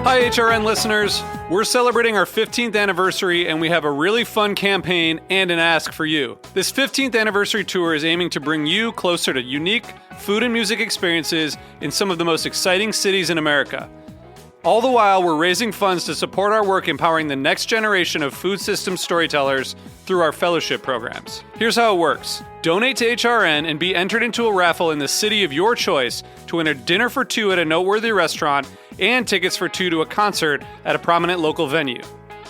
Hi, HRN listeners. We're celebrating our 15th anniversary, and we have a really fun campaign and an ask for you. This 15th anniversary tour is aiming to bring you closer to unique food and music experiences in some of the most exciting cities in America. All the while, we're raising funds to support our work empowering the next generation of food systems storytellers through our fellowship programs. Here's how it works. Donate to HRN and be entered into a raffle in the city of your choice to win a dinner for two at a noteworthy restaurant and tickets for two to a concert at a prominent local venue.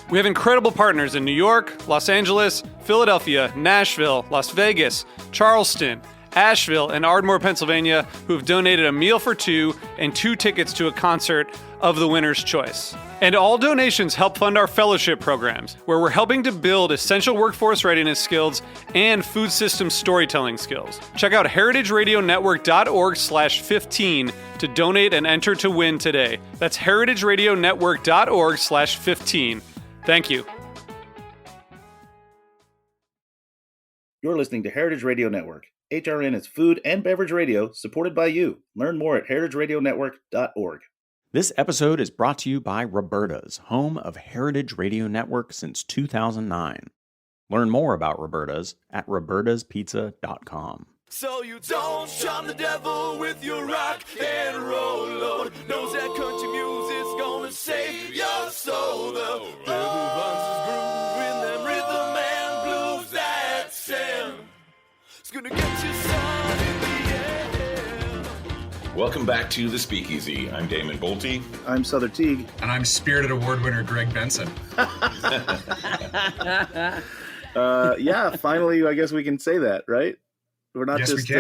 We have incredible partners in New York, Los Angeles, Philadelphia, Nashville, Las Vegas, Charleston, Asheville, and Ardmore, Pennsylvania, who have donated a meal for two and two tickets to a concert of the winner's choice. And all donations help fund our fellowship programs, where we're helping to build essential workforce readiness skills and food system storytelling skills. Check out heritageradionetwork.org/15 to donate and enter to win today. That's heritageradionetwork.org/15. Thank you. You're listening to Heritage Radio Network. HRN is food and beverage radio supported by you. Learn more at heritageradionetwork.org. This episode is brought to you by Roberta's, home of Heritage Radio Network since 2009. Learn more about Roberta's at robertaspizza.com. So you don't shun the devil with your rock and roll load. Knows that country music's gonna save your soul. The devil finds his groove in them rhythm and blues that sound. It's gonna get you son in the end. Welcome back to The Speakeasy. I'm Damon Boelte. I'm Sother Teague. And I'm Spirited Award winner Greg Benson. Yeah, finally, I guess we can say that, right? We're not just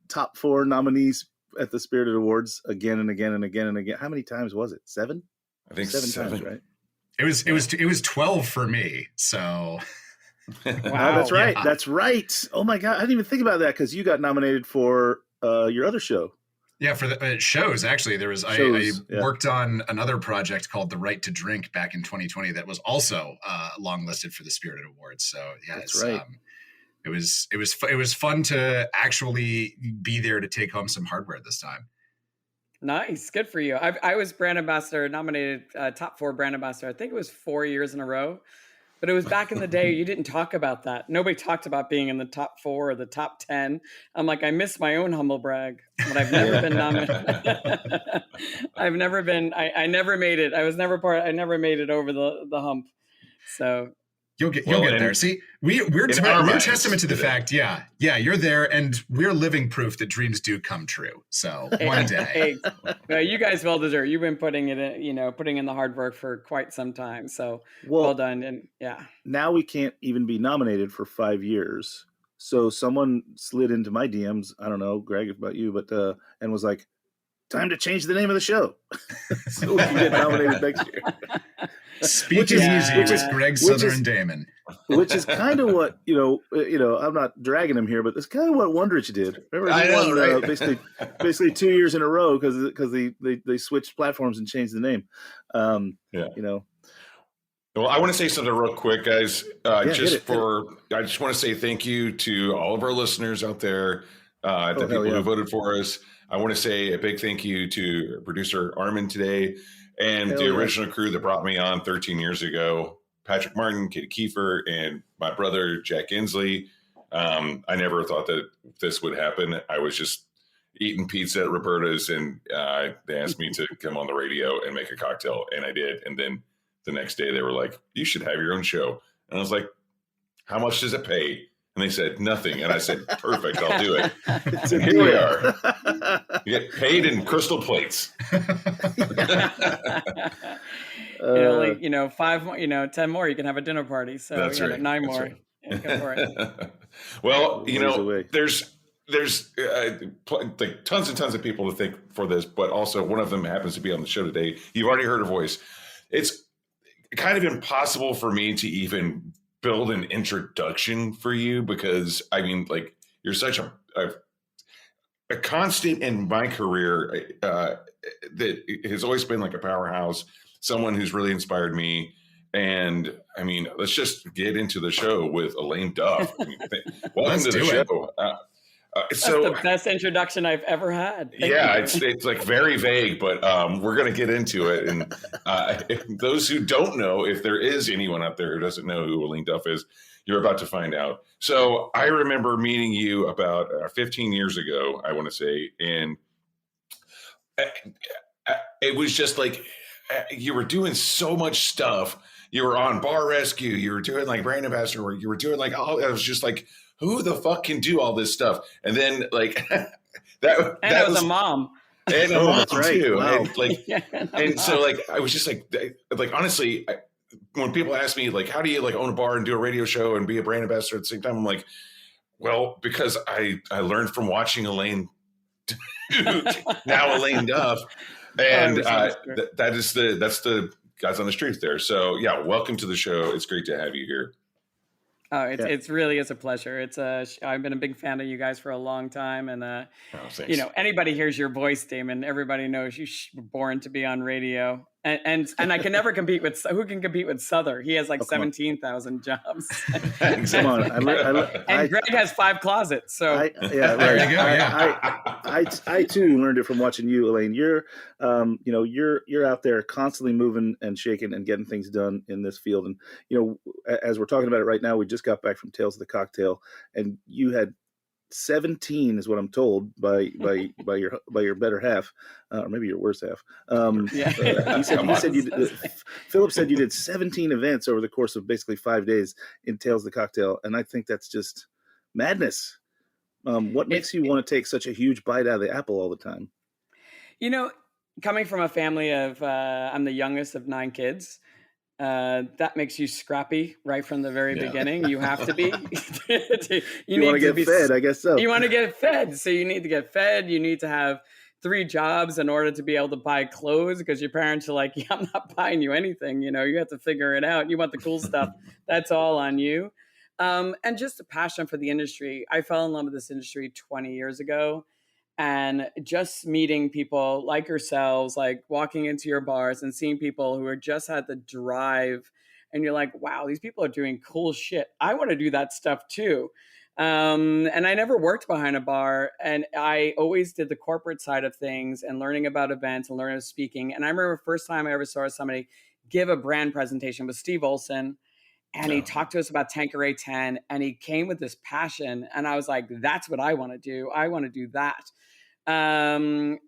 top 4 nominees at the Spirited Awards again and again and again and again. How many times was it? 7? I think 7 times, right? It was 12 for me. So wow, that's right. Yeah. That's right. Oh my God, I didn't even think about that because you got nominated for your other show. Yeah, for the shows, actually. I worked on another project called The Right to Drink back in 2020 that was also long listed for the Spirited Awards. So yeah, that's right. It was fun to actually be there to take home some hardware this time. Nice, good for you. I was brand ambassador, nominated top 4 brand ambassador. I think it was 4 years in a row. But it was back in the day, you didn't talk about that. Nobody talked about being in the top 4 or the top 10. I'm like, I miss my own humble brag, but I've never been nominated. I never made it. I never made it over the hump. So you'll get there. See, we're testament to the fact. Yeah, you're there, and we're living proof that dreams do come true. So one day, well, you guys well deserve. You've been putting in the hard work for quite some time. So well done. And yeah, now we can't even be nominated for 5 years. So someone slid into my DMs. I don't know, Greg, about you, but and was like, "Time to change the name of the show, so we can get nominated next year." Speak is easy with Greg, Sother, and Damon. Which is kind of what, I'm not dragging him here, but it's kind of what Wondrich did. Remember, he won right? basically 2 years in a row because they switched platforms and changed the name. Well, I want to say something real quick, guys. I just want to say thank you to all of our listeners out there, the people who voted for us. I want to say a big thank you to producer Armin today. And the original crew that brought me on 13 years ago, Patrick Martin, Katie Kiefer, and my brother, Jack Inslee. I never thought that this would happen. I was just eating pizza at Roberta's, and they asked me to come on the radio and make a cocktail, and I did. And then the next day they were like, "You should have your own show." And I was like, "How much does it pay?" And they said, "Nothing." And I said, "Perfect, I'll do it." And here we are. You get paid in crystal plates. Only 5 more, 10 more, you can have a dinner party. So that's right. 9 more. Right. Yeah, go for it. Well, there's like tons and tons of people to thank for this, but also one of them happens to be on the show today. You've already heard her voice. It's kind of impossible for me to even build an introduction for you because you're such a constant in my career that has always been like a powerhouse, someone who's really inspired me. And let's just get into the show with Elaine Duff. Welcome to the show. That's the best introduction I've ever had. Thank you. it's like very vague, but we're going to get into it. And those who don't know, if there is anyone out there who doesn't know who Elaine Duff is, you're about to find out. So I remember meeting you about 15 years ago, I want to say, and it was just like you were doing so much stuff. You were on Bar Rescue. You were doing like brand ambassador work. You were doing like all. I was just like, who the fuck can do all this stuff? And then that was a mom. And a mom too. Wow. And so like I was just like honestly, when people ask me like, how do you like own a bar and do a radio show and be a brand ambassador at the same time? I'm like, well, because I learned from watching Elaine, now Elaine Duff, and that's the guys on the streets there. So yeah, welcome to the show. It's great to have you here. Oh, it's really is a pleasure. I've been a big fan of you guys for a long time, and anybody hears your voice, Damon. Everybody knows you were born to be on radio, and I can never compete with who can compete with Sother. He has like 17,000 jobs. Come on, and Greg has 5 closets. So right. There you go. I too learned it from watching you, Elaine. You're you're out there constantly moving and shaking and getting things done in this field. And as we're talking about it right now, we just got back from Tales of the Cocktail, and you had 17 is what I'm told by your better half, or maybe your worse half. Philip said you did 17 events over the course of basically 5 days in Tales of the Cocktail, and I think that's just madness. What makes you want to take such a huge bite out of the apple all the time? Coming from a family of I'm the youngest of 9 kids. That makes you scrappy right from the very beginning. You have to be. you want to get fed, I guess so. You want to get fed. So you need to get fed. You need to have 3 jobs in order to be able to buy clothes, because your parents are like, I'm not buying you anything. You have to figure it out. You want the cool stuff. That's all on you. And just a passion for the industry. I fell in love with this industry 20 years ago. And just meeting people like yourselves, like walking into your bars and seeing people who are just had the drive, and you're like, wow, these people are doing cool shit. I want to do that stuff too. And I never worked behind a bar, and I always did the corporate side of things and learning about events and learning about speaking. And I remember the first time I ever saw somebody give a brand presentation was Steve Olson. And he talked to us about Tanqueray 10, and he came with this passion. And I was like, that's what I want to do. I want to do that. And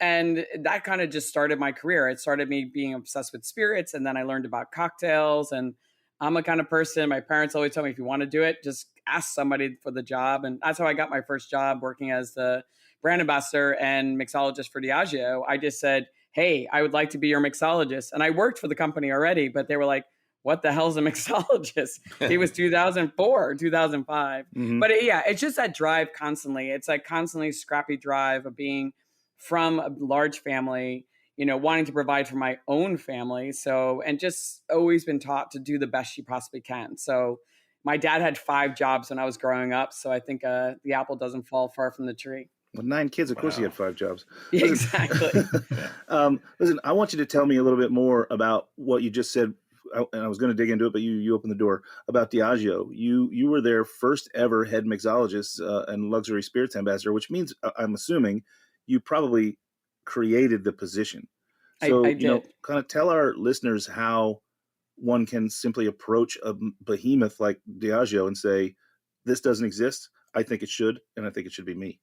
that kind of just started my career. It started me being obsessed with spirits. And then I learned about cocktails. And I'm a kind of person, my parents always tell me, if you want to do it, just ask somebody for the job. And that's how I got my first job, working as the brand ambassador and mixologist for Diageo. I just said, hey, I would like to be your mixologist. And I worked for the company already, but they were like, what the hell's a mixologist? It was 2004, 2005. Mm-hmm. But it's just that drive constantly. It's like constantly scrappy drive of being from a large family, wanting to provide for my own family. So, and just always been taught to do the best you possibly can. So my dad had 5 jobs when I was growing up. So I think the apple doesn't fall far from the tree. With 9 kids, of course he had 5 jobs. Exactly. Listen, I want you to tell me a little bit more about what you just said. And I was going to dig into it, but you opened the door about Diageo. You were their first ever head mixologist and luxury spirits ambassador, which means I'm assuming you probably created the position. So I did. Kind of tell our listeners how one can simply approach a behemoth like Diageo and say, "This doesn't exist. I think it should, and I think it should be me."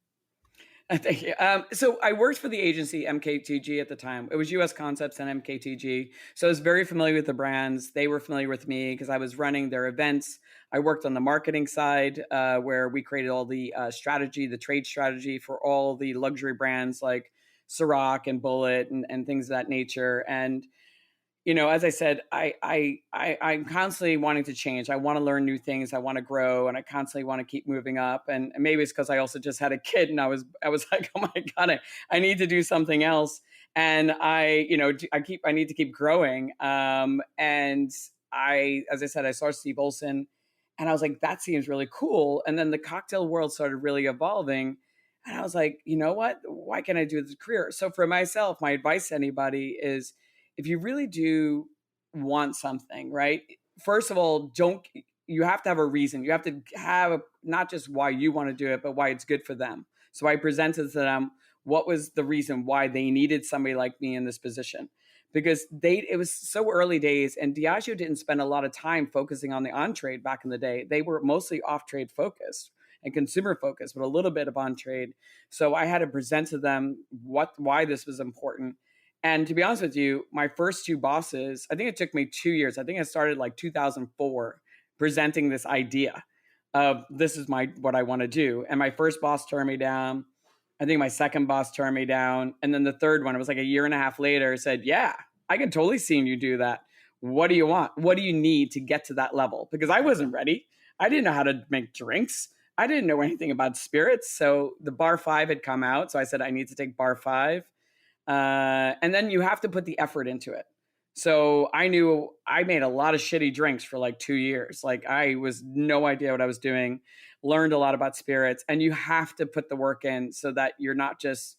Thank you. So I worked for the agency MKTG at the time. It was US Concepts and MKTG. So I was very familiar with the brands. They were familiar with me because I was running their events. I worked on the marketing side where we created all the strategy, the trade strategy for all the luxury brands like Ciroc and Boelte and things of that nature. And as I said, I'm constantly wanting to change. I want to learn new things. I want to grow, and I constantly want to keep moving up. And maybe it's because I also just had a kid, and I was like, oh my God, I need to do something else. And I need to keep growing. And as I said, I saw Steve Olson, and I was like, that seems really cool. And then the cocktail world started really evolving. And I was like, you know what? Why can't I do this career? So for myself, my advice to anybody is, if you really do want something, right? First of all, you have to have a reason. You have to have not just why you want to do it, but why it's good for them. So I presented to them what was the reason why they needed somebody like me in this position. Because it was so early days, and Diageo didn't spend a lot of time focusing on the on-trade back in the day. They were mostly off-trade focused and consumer focused, but a little bit of on-trade. So I had to present to them why this was important. And to be honest with you, my first two bosses, I think it took me 2 years. I think I started like 2004 presenting this idea of this is what I want to do. And my first boss turned me down. I think my second boss turned me down. And then the third one, it was like a year and a half later, said, yeah, I can totally see you do that. What do you want? What do you need to get to that level? Because I wasn't ready. I didn't know how to make drinks. I didn't know anything about spirits. So the Bar 5 had come out. So I said, I need to take Bar 5. And then you have to put the effort into it. So I knew I made a lot of shitty drinks for like 2 years. Like I was no idea what I was doing, learned a lot about spirits, and you have to put the work in so that you're not just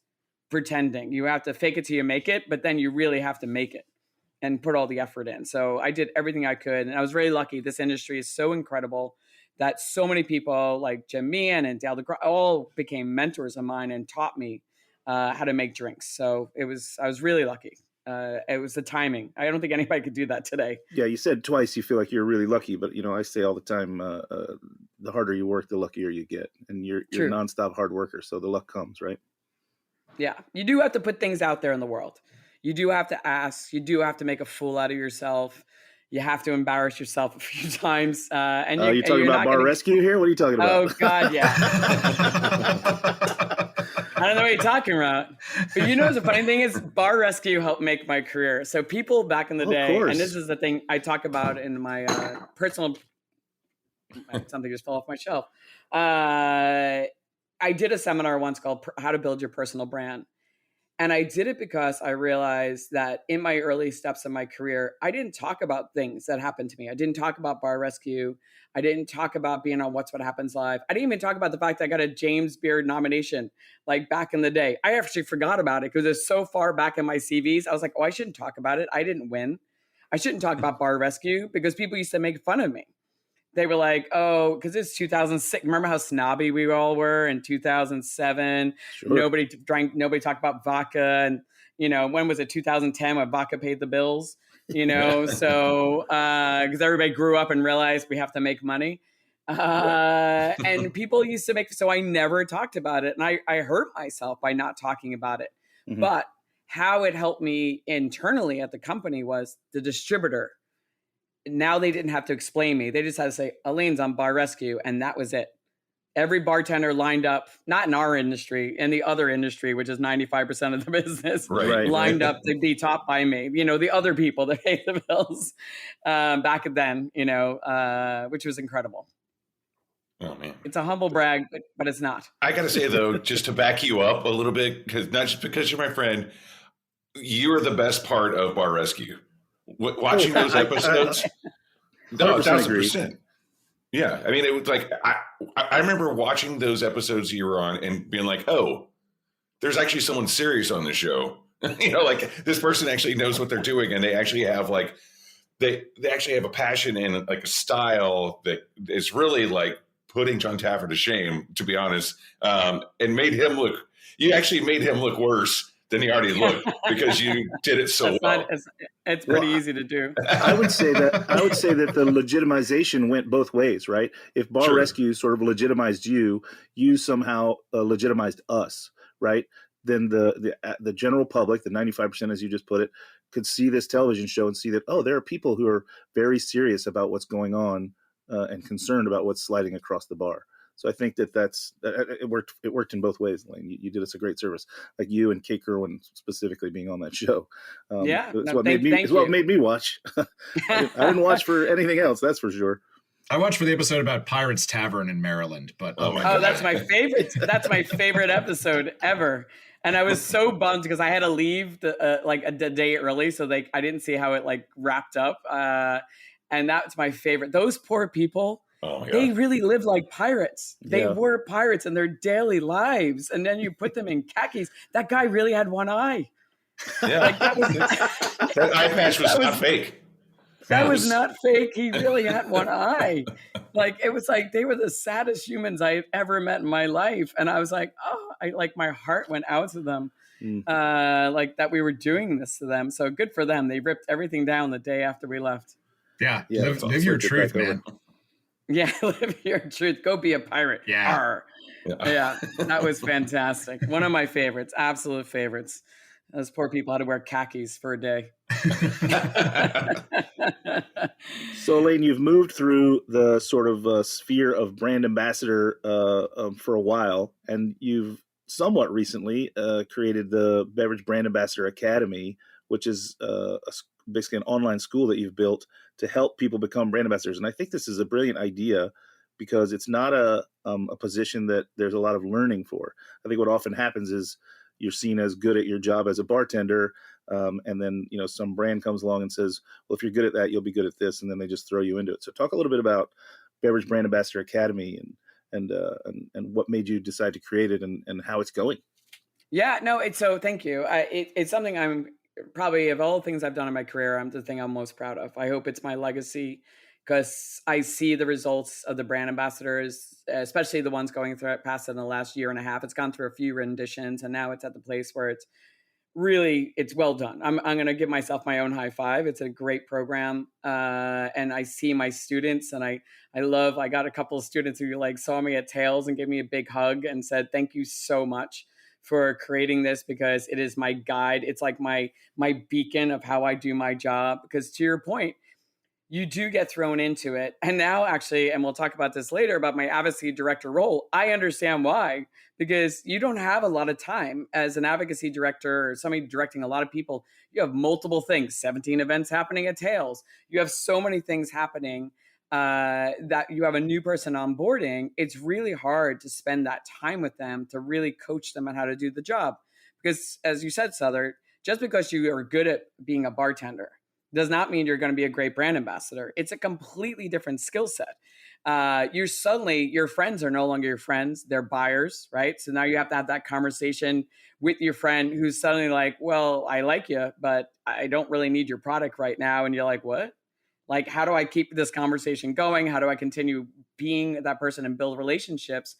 pretending. You have to fake it till you make it, but then you really have to make it and put all the effort in. So I did everything I could. And I was really lucky. This industry is so incredible that so many people like Jim Meehan and Dale DeGraw all became mentors of mine and taught me how to make drinks. So I was really lucky. It was the timing. I don't think anybody could do that today. Yeah, you said twice you feel like you're really lucky, but I say all the time, the harder you work, the luckier you get, and you're a nonstop hard worker, so the luck comes, right? Yeah, you do have to put things out there in the world. You do have to ask. You do have to make a fool out of yourself. You have to embarrass yourself a few times. And you're talking about Bar Rescue here? What are you talking about? Oh God, yeah. I don't know what you're talking about. But the funny thing is Bar Rescue helped make my career. So people back in the day, and this is the thing I talk about in my personal, something just fell off my shelf. I did a seminar once called How to Build Your Personal Brand. And I did it because I realized that in my early steps of my career, I didn't talk about things that happened to me. I didn't talk about Bar Rescue. I didn't talk about being on What's What Happens Live. I didn't even talk about the fact that I got a James Beard nomination like back in the day. I actually forgot about it because it's so far back in my CVs. I was like, I shouldn't talk about it. I didn't win. I shouldn't talk about Bar Rescue because people used to make fun of me. They were like, oh, because it's 2006. Remember how snobby we all were in 2007? Sure. Nobody drank, nobody talked about vodka. And, when was it, 2010 when vodka paid the bills? So because everybody grew up and realized we have to make money. And people used to so I never talked about it. And I hurt myself by not talking about it. Mm-hmm. But how it helped me internally at the company was the distributor. Now they didn't have to explain me. They just had to say, Elaine's on Bar Rescue. And that was it. Every bartender lined up, not in our industry, in the other industry, which is 95% of the business, lined up to be taught by me. The other people that pay the bills back then, which was incredible. Oh, man. It's a humble brag, but it's not. I got to say, though, just to back you up a little bit, not just because you're my friend, you are the best part of Bar Rescue. Watching those episodes, 1,000%. Yeah, I mean, it was like I remember watching those episodes you were on and being like, "Oh, there's actually someone serious on the show." Like this person actually knows what they're doing, and they actually have they actually have a passion and like a style that is really like putting John Taffer to shame, to be honest, and made him look. You actually made him look worse than he already looked because you did it so well. It's pretty easy to do. I would say that the legitimization went both ways, right? If Bar Rescue sort of legitimized you somehow legitimized us, right? Then the general public, the 95%, as you just put it, could see this television show and see that, there are people who are very serious about what's going on and concerned about what's sliding across the bar. So I think that it worked. It worked in both ways, Elaine. You did us a great service, like you and Kate Kerwin specifically being on that show. What made me watch. I didn't watch for anything else, that's for sure. I watched for the episode about Pirates Tavern in Maryland, but that's my favorite. That's my favorite episode ever. And I was so bummed because I had to leave a day early, so I didn't see how it wrapped up. And that's my favorite. Those poor people. Oh my God. They really lived like pirates. They were pirates in their daily lives. And then you put them in khakis. That guy really had one eye. Yeah. That eye patch was not fake. That was not fake. He really had one eye. Like, it was like they were the saddest humans I've ever met in my life. And I was like, oh, my heart went out to them. Like that we were doing this to them. So good for them. They ripped everything down the day after we left. Yeah. Live your truth, man. Yeah, live your truth. Go be a pirate. Yeah. Yeah, that was fantastic. One of my favorites, absolute favorites. Those poor people had to wear khakis for a day. So, Elaine, you've moved through the sort of sphere of brand ambassador for a while, and you've somewhat recently created the Beverage Brand Ambassador Academy, which is basically an online school that you've built to help people become brand ambassadors. And I think this is a brilliant idea because it's not a position that there's a lot of learning for. I think what often happens is you're seen as good at your job as a bartender, and then some brand comes along and says, well, if you're good at that, you'll be good at this, and then they just throw you into it. So talk a little bit about Beverage Brand Ambassador Academy and what made you decide to create it and how it's going. Yeah, no, thank you. It's something I'm probably, of all the things I've done in my career, I'm the thing I'm most proud of. I hope it's my legacy because I see the results of the brand ambassadors, especially the ones going through it past it in the last year and a half. It's gone through a few renditions and now it's at the place where it's well done. I'm going to give myself my own high five. It's a great program. And I see my students and I got a couple of students who saw me at Tails and gave me a big hug and said, thank you so much for creating this because it is my guide. It's like my beacon of how I do my job. Because to your point, you do get thrown into it. And now actually, and we'll talk about this later about my advocacy director role, I understand why, because you don't have a lot of time as an advocacy director or somebody directing a lot of people. You have multiple things, 17 events happening at Tails. You have so many things happening that you have a new person onboarding. It's really hard to spend that time with them to really coach them on how to do the job. Because as you said, Sother, just because you are good at being a bartender does not mean you're going to be a great brand ambassador. It's a completely different skill set. Your friends are no longer your friends. They're buyers, right? So now you have to have that conversation with your friend who's suddenly like, well, I like you, but I don't really need your product right now. And you're like, what? Like, how do I keep this conversation going? How do I continue being that person and build relationships?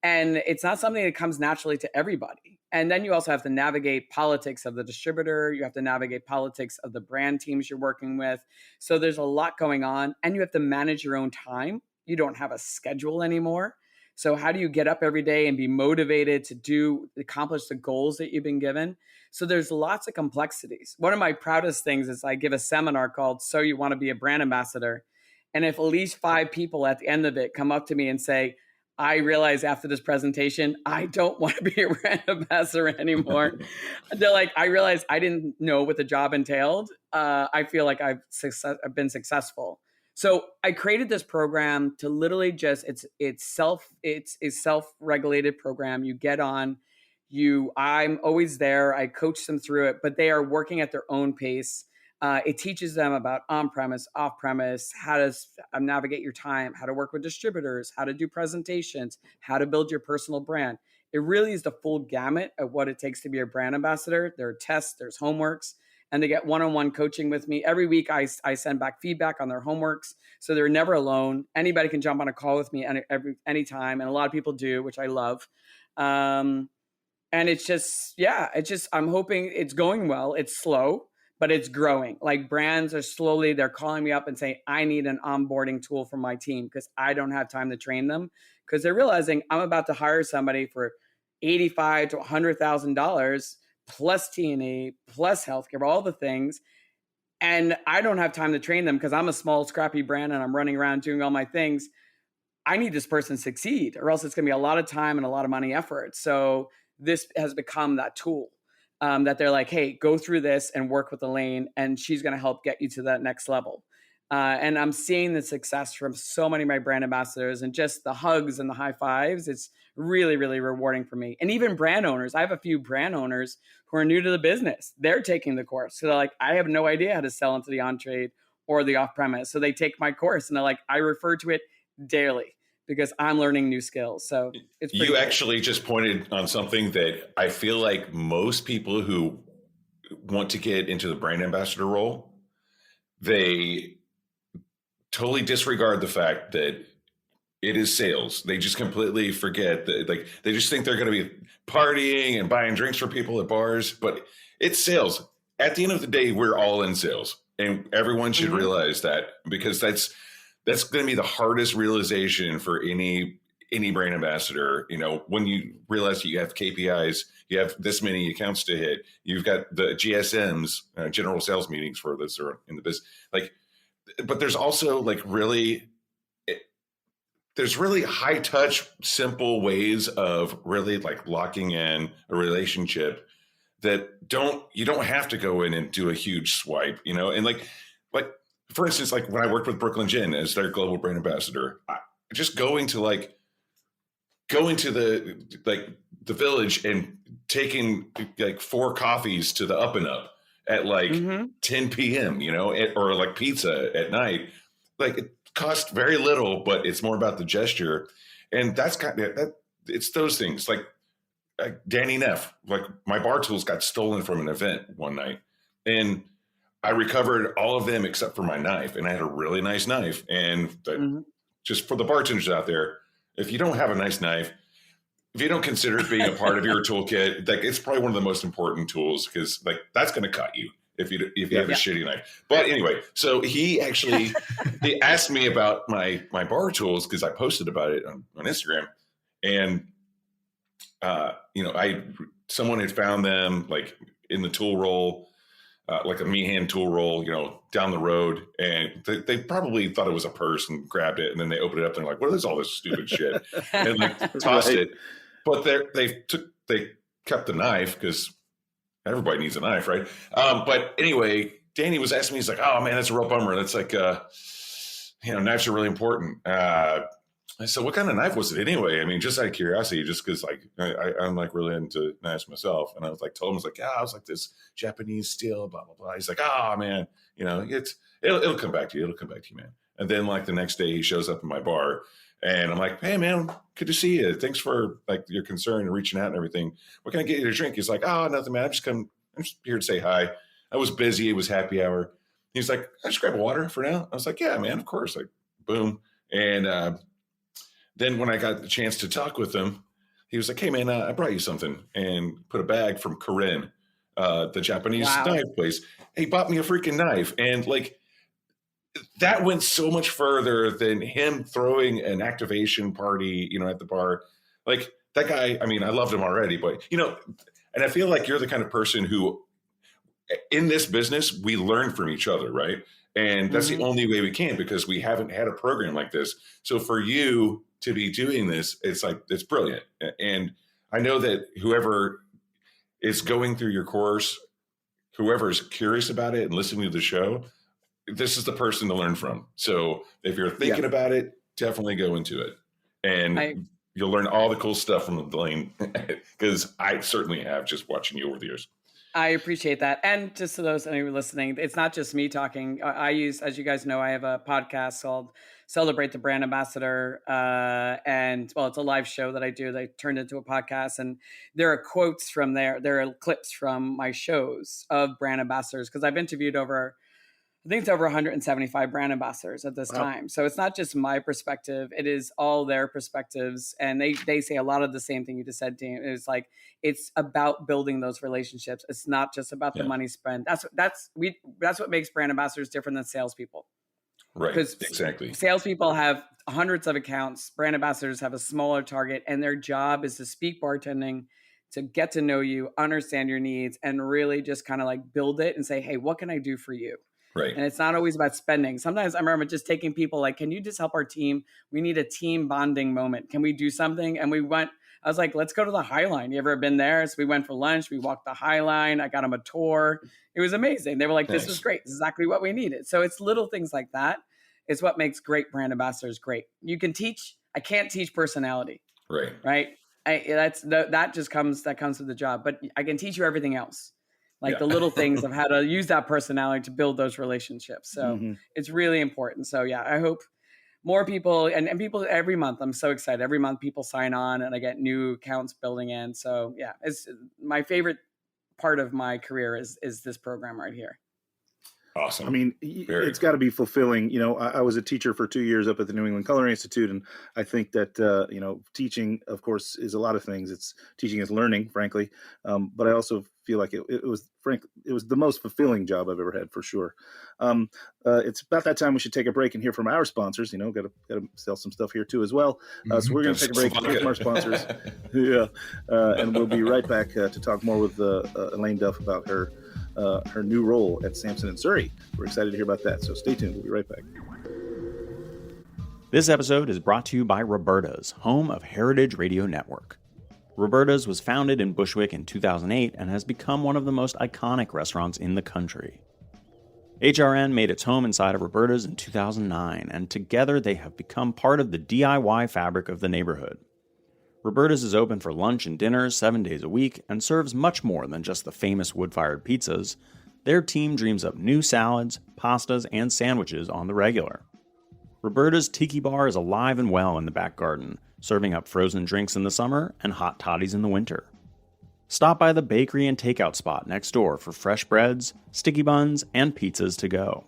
And it's not something that comes naturally to everybody. And then you also have to navigate politics of the distributor. You have to navigate politics of the brand teams you're working with. So there's a lot going on and you have to manage your own time. You don't have a schedule anymore. So how do you get up every day and be motivated to accomplish the goals that you've been given? So there's lots of complexities. One of my proudest things is I give a seminar called So You Want to Be a Brand Ambassador. And if at least 5 people at the end of it come up to me and say, I realize after this presentation, I don't want to be a brand ambassador anymore. They're like, I realized I didn't know what the job entailed. I feel like I've been successful. So I created this program to literally just, it's a self-regulated program. You get on, I'm always there. I coach them through it, but they are working at their own pace. It teaches them about on-premise, off-premise, how to navigate your time, how to work with distributors, how to do presentations, how to build your personal brand. It really is the full gamut of what it takes to be a brand ambassador. There are tests, there's homeworks, and they get one-on-one coaching with me. Every week, I send back feedback on their homeworks, so they're never alone. Anybody can jump on a call with me anytime, and a lot of people do, which I love. And it's just, I'm hoping it's going well. It's slow, but it's growing. Like brands are they're calling me up and saying, I need an onboarding tool for my team because I don't have time to train them. Because they're realizing I'm about to hire somebody for $85,000 to $100,000 plus T&E, plus healthcare, all the things. And I don't have time to train them because I'm a small, scrappy brand and I'm running around doing all my things. I need this person to succeed or else it's going to be a lot of time and a lot of money effort. So this has become that tool. That they're like, hey, go through this and work with Elaine, and she's going to help get you to that next level. And I'm seeing the success from so many of my brand ambassadors and just the hugs and the high fives. It's really, really rewarding for me. And even brand owners. I have a few brand owners who are new to the business. They're taking the course. So they're like, I have no idea how to sell into the on-trade or the off-premise. So they take my course and they're like, I refer to it daily because I'm learning new skills. So it's pretty cool. Actually just pointed on something that I feel like most people who want to get into the brand ambassador role, they totally disregard the fact that it is sales. They just completely forget that, like, they just think they're going to be partying and buying drinks for people at bars, but it's sales. At the end of the day, we're all in sales, and everyone should realize that, because that's going to be the hardest realization for any brand ambassador. You know, when you realize that you have KPIs, you have this many accounts to hit, you've got the GSMs, general sales meetings for this or in the business, like, but there's also like there's really high touch, simple ways of really like locking in a relationship that you don't have to go in and do a huge swipe, you know? And like, for instance, like when I worked with Brooklyn Gin as their global brand ambassador, just going to the village and taking like 4 coffees to the Up and Up at like 10 p.m., you know, or like pizza at night, like it cost very little, but it's more about the gesture. And that's it's those things like Danny Neff, like my bar tools got stolen from an event one night, and I recovered all of them except for my knife. And I had a really nice knife. And just for the bartenders out there, if you don't have a nice knife, if you don't consider it being a part of your toolkit, like it's probably one of the most important tools, because like that's going to cut you if you have a shitty knife. But anyway, so he actually he asked me about my bar tools because I posted about it on Instagram, and you know, someone had found them like in the tool roll, like a Meehan tool roll, you know, down the road, and they probably thought it was a purse and grabbed it, and then they opened it up and they're like, "What is all this stupid shit?" and like tossed it. But they kept the knife because everybody needs a knife, right? But anyway, Danny was asking me, he's like, "Oh man, that's a real bummer. That's like, you know, knives are really important." I said, "What kind of knife was it anyway?" I mean, just out of curiosity, just because like I'm like really into knives myself. And I was like, told him, I was like, "Yeah, I was like this Japanese steel, blah blah blah." He's like, "Oh man, you know, it'll come back to you. It'll come back to you, man." And then like the next day, he shows up in my bar, and I'm like, "Hey man, good to see you. Thanks for like your concern and reaching out and everything. What can I get you to drink?" He's like, "Oh, nothing, man. I'm just here to say hi. I was busy. It was happy hour." He's like, "I just grab a water for now." I was like, "Yeah, man, of course." Like, boom. And then when I got the chance to talk with him, he was like, "Hey man, I brought you something," and put a bag from Corinne, the Japanese knife place. He bought me a freaking knife. And like, that went so much further than him throwing an activation party, you know, at the bar. Like that guy, I mean, I loved him already, but you know, and I feel like you're the kind of person who in this business, we learn from each other, right? And that's the only way we can, because we haven't had a program like this. So for you to be doing this, it's like, it's brilliant. And I know that whoever is going through your course, whoever is curious about it and listening to the show, this is the person to learn from. So if you're thinking about it, definitely go into it. And you'll learn all the cool stuff from the lane, because I certainly have, just watching you over the years. I appreciate that. And just to those of you listening, it's not just me talking. I use, as you guys know, I have a podcast called Celebrate the Brand Ambassador. And well, it's a live show that I do. They turned into a podcast, and there are quotes from there. There are clips from my shows of brand ambassadors, because I've interviewed I think it's over 175 brand ambassadors at this time. So it's not just my perspective. It is all their perspectives. And they say a lot of the same thing you just said, Dean. It's like, it's about building those relationships. It's not just about the money spent. That's what makes brand ambassadors different than salespeople. Right. Because exactly. Salespeople have hundreds of accounts. Brand ambassadors have a smaller target, and their job is to speak bartending, to get to know you, understand your needs, and really just kind of like build it and say, "Hey, what can I do for you?" Right. And it's not always about spending. Sometimes I remember just taking people like, "Can you just help our team? We need a team bonding moment. Can we do something?" And I was like, "Let's go to the High Line. You ever been there?" So we went for lunch. We walked the High Line. I got them a tour. It was amazing. They were like, "This was great. This is exactly what we needed." So it's little things like that is what makes great brand ambassadors great. You can teach. I can't teach personality. Right. Right. That comes with the job. But I can teach you everything else. Like the little things of how to use that personality to build those relationships. So it's really important. So yeah, I hope more people and people every month. I'm so excited. Every month people sign on and I get new accounts building in. So yeah, it's my favorite part of my career is this program right here. Awesome. I mean, it's got to be fulfilling. You know, I was a teacher for 2 years up at the New England Culinary Institute, and I think that you know, teaching, of course, is a lot of things. It's teaching is learning, frankly. But I also feel like it was the most fulfilling job I've ever had, for sure. It's about that time we should take a break and hear from our sponsors. You know, got to sell some stuff here too as well. So we're going to take a break and hear from our sponsors. Yeah, and we'll be right back to talk more with Elaine Duff about her new role at Sampson and Surrey. We're excited to hear about that, so stay tuned. We'll be right back. This episode is brought to you by Roberta's, home of Heritage Radio Network. Roberta's was founded in Bushwick in 2008 and has become one of the most iconic restaurants in the country. HRN made its home inside of Roberta's in 2009, and together they have become part of the DIY fabric of the neighborhood. Roberta's is open for lunch and dinners 7 days a week and serves much more than just the famous wood-fired pizzas. Their team dreams up new salads, pastas, and sandwiches on the regular. Roberta's Tiki Bar is alive and well in the back garden, serving up frozen drinks in the summer and hot toddies in the winter. Stop by the bakery and takeout spot next door for fresh breads, sticky buns, and pizzas to go.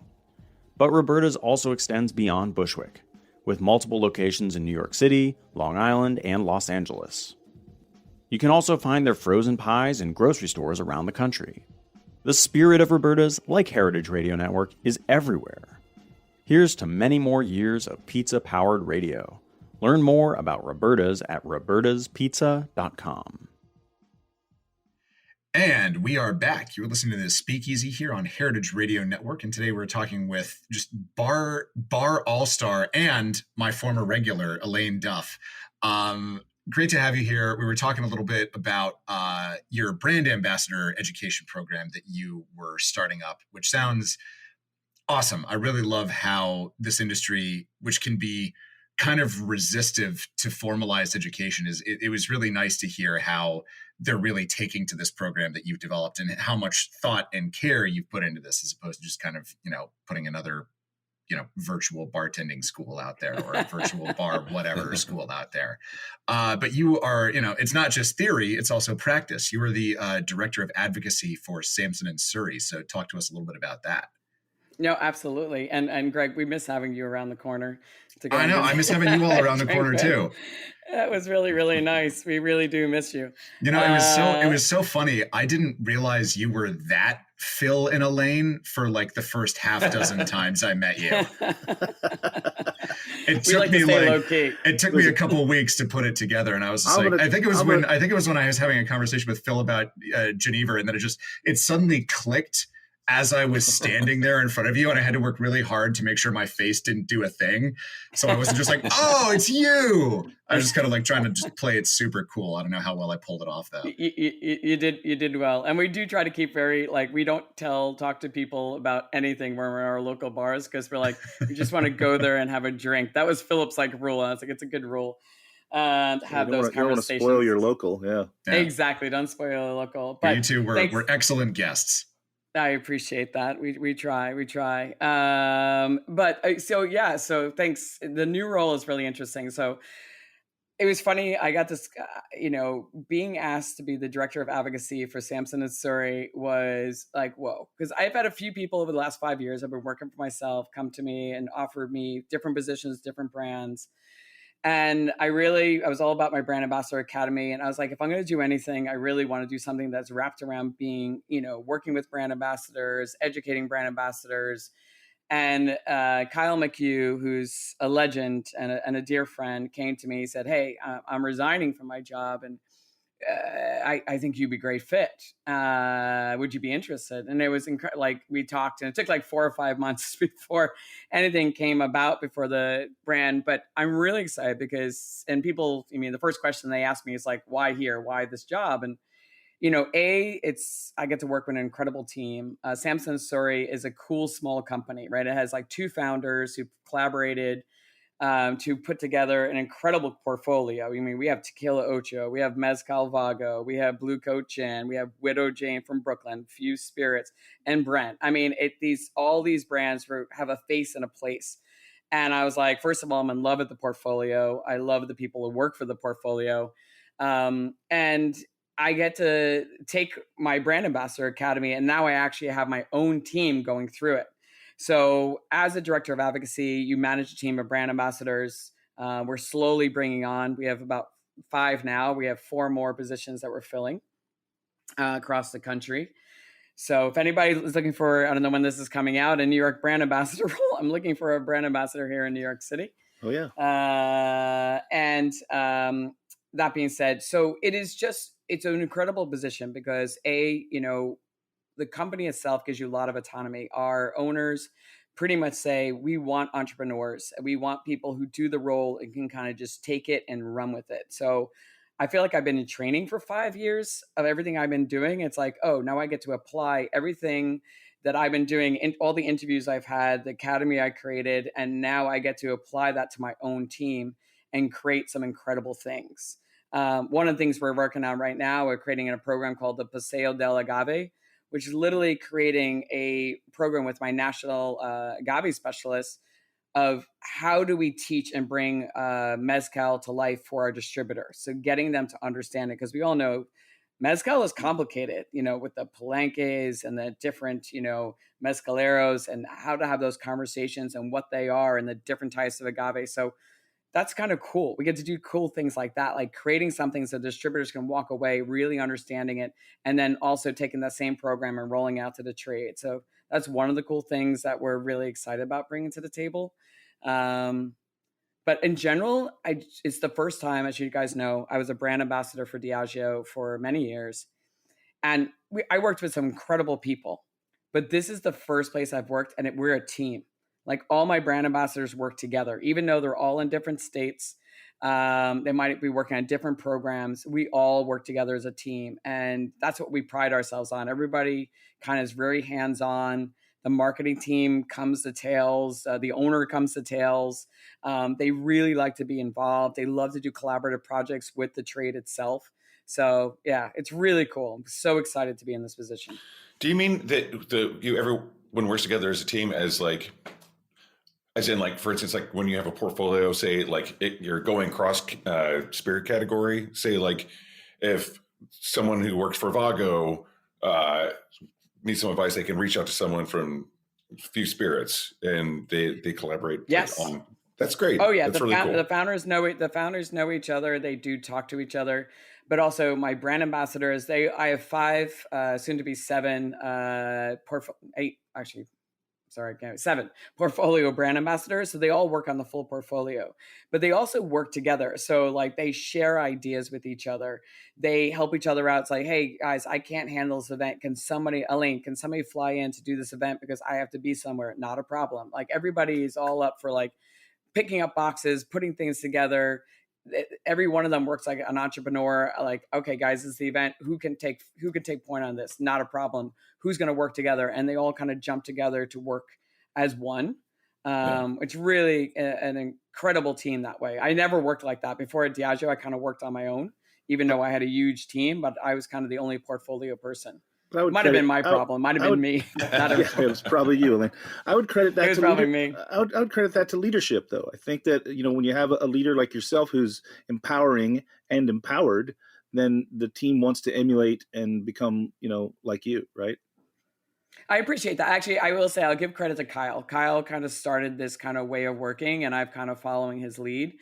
But Roberta's also extends beyond Bushwick, with multiple locations in New York City, Long Island, and Los Angeles. You can also find their frozen pies in grocery stores around the country. The spirit of Roberta's, like Heritage Radio Network, is everywhere. Here's to many more years of pizza-powered radio. Learn more about Roberta's at robertaspizza.com. And we are back. You're listening to the Speakeasy here on Heritage Radio Network, and today we're talking with just bar all-star and my former regular, Elaine Duff. Great to have you here. We were talking a little bit about your brand ambassador education program that you were starting up, which sounds awesome. I really love how this industry, which can be kind of resistive to formalized education, it was really nice to hear how they're really taking to this program that you've developed and how much thought and care you've put into this, as opposed to just kind of, putting another, virtual bartending school out there or a virtual bar, whatever school out there. But you are, it's not just theory, it's also practice. You are the director of advocacy for Sampson and Surrey. So talk to us a little bit about that. No, absolutely. And Greg, we miss having you around the corner. I know. I miss having you all around the corner too. That was really, really nice. We really do miss you. It was so funny. I didn't realize you were that Phil and Elaine for like the first half dozen times I met you. It took me a couple of weeks to put it together, and I was just I think it was when I was having a conversation with Phil about Geneva, and then it suddenly clicked as I was standing there in front of you, and I had to work really hard to make sure my face didn't do a thing. So I wasn't just like, oh, it's you. I was just kind of like trying to just play it super cool. I don't know how well I pulled it off though. You did well. And we do try to keep we don't talk to people about anything when we're in our local bars, because we're like, we just want to go there and have a drink. That was Philip's rule. And I was like, it's a good rule. To have those conversations. You don't want to spoil your local. Yeah. Exactly. Don't spoil your local. But you two we're excellent guests. I appreciate that. We try. So thanks. The new role is really interesting. So it was funny. I got this, being asked to be the director of advocacy for Sampson and Surrey was like, whoa. Because I've had a few people over the last 5 years, I've been working for myself, come to me and offered me different positions, different brands. And I was all about my brand ambassador academy. And I was like, if I'm going to do anything, I really want to do something that's wrapped around being, working with brand ambassadors, educating brand ambassadors. And Kyle McHugh, who's a legend and a dear friend, came to me. He said, hey, I'm resigning from my job, and I think you'd be a great fit. Would you be interested? And it was we talked, and it took 4 or 5 months before anything came about before the brand. But I'm really excited because, the first question they asked me is why here? Why this job? And, I get to work with an incredible team. Sampson & Surrey is a cool, small company, right? It has 2 founders who collaborated to put together an incredible portfolio. We have Tequila Ocho, we have Mezcal Vago, we have Blue Cochin, we have Widow Jane from Brooklyn, Fuse Spirits, and Brent. All these brands have a face and a place. And I was like, first of all, I'm in love with the portfolio. I love the people who work for the portfolio. And I get to take my brand ambassador academy, and now I actually have my own team going through it. So as a director of advocacy, you manage a team of brand ambassadors. We're slowly bringing on, we have about 5 now. We have 4 more positions that we're filling across the country. So if anybody is looking for, I don't know when this is coming out, a New York brand ambassador role, I'm looking for a brand ambassador here in New York City. Oh, yeah. That being said, so it's an incredible position because the company itself gives you a lot of autonomy. Our owners pretty much say, we want entrepreneurs. We want people who do the role and can kind of just take it and run with it. So I feel like I've been in training for 5 years of everything I've been doing. It's like, oh, now I get to apply everything that I've been doing in all the interviews I've had, the academy I created, and now I get to apply that to my own team and create some incredible things. One of the things we're working on right now, we're creating a program called the Paseo del Agave, which is literally creating a program with my national agave specialist of how do we teach and bring mezcal to life for our distributors. So getting them to understand it, because we all know mezcal is complicated, with the palenques and the different, mezcaleros and how to have those conversations and what they are and the different types of agave. So that's kind of cool. We get to do cool things like that, like creating something so distributors can walk away really understanding it, and then also taking that same program and rolling out to the trade. So that's one of the cool things that we're really excited about bringing to the table. But in general, it's the first time, as you guys know, I was a brand ambassador for Diageo for many years. And I worked with some incredible people, but this is the first place I've worked, and we're a team. Like all my brand ambassadors work together, even though they're all in different states. They might be working on different programs. We all work together as a team. And that's what we pride ourselves on. Everybody kind of is very hands-on. The marketing team comes to tails. The owner comes to tails. They really like to be involved. They love to do collaborative projects with the trade itself. So yeah, it's really cool. I'm so excited to be in this position. Do you mean that everyone works together as a team as in, like, for instance, like when you have a portfolio, say like you're going cross spirit category, say like if someone who works for Vago needs some advice, they can reach out to someone from Few Spirits and they collaborate. Yes. On. That's great. Oh yeah. That's really cool. The founders know each other. They do talk to each other, but also my brand ambassadors, I have 5, soon to be 7, 7 portfolio brand ambassadors. So they all work on the full portfolio, but they also work together. So like they share ideas with each other. They help each other out. It's like, hey guys, I can't handle this event. Elaine, can somebody fly in to do this event because I have to be somewhere? Not a problem. Like everybody is all up for like picking up boxes, putting things together. Every one of them works like an entrepreneur. Like, okay, guys, this is the event. Who can take point on this? Not a problem. Who's going to work together? And they all kind of jump together to work as one. It's really an incredible team that way. I never worked like that before at Diageo. I kind of worked on my own, even though I had a huge team, but I was kind of the only portfolio person. Might have been my problem. Might have been me. It was probably you, Elaine. I would credit that to me. I would credit that to leadership, though. I think that when you have a leader like yourself who's empowering and empowered, then the team wants to emulate and become like you, right? I appreciate that. Actually, I will say I'll give credit to Kyle. Kyle kind of started this kind of way of working, and I've kind of following his lead.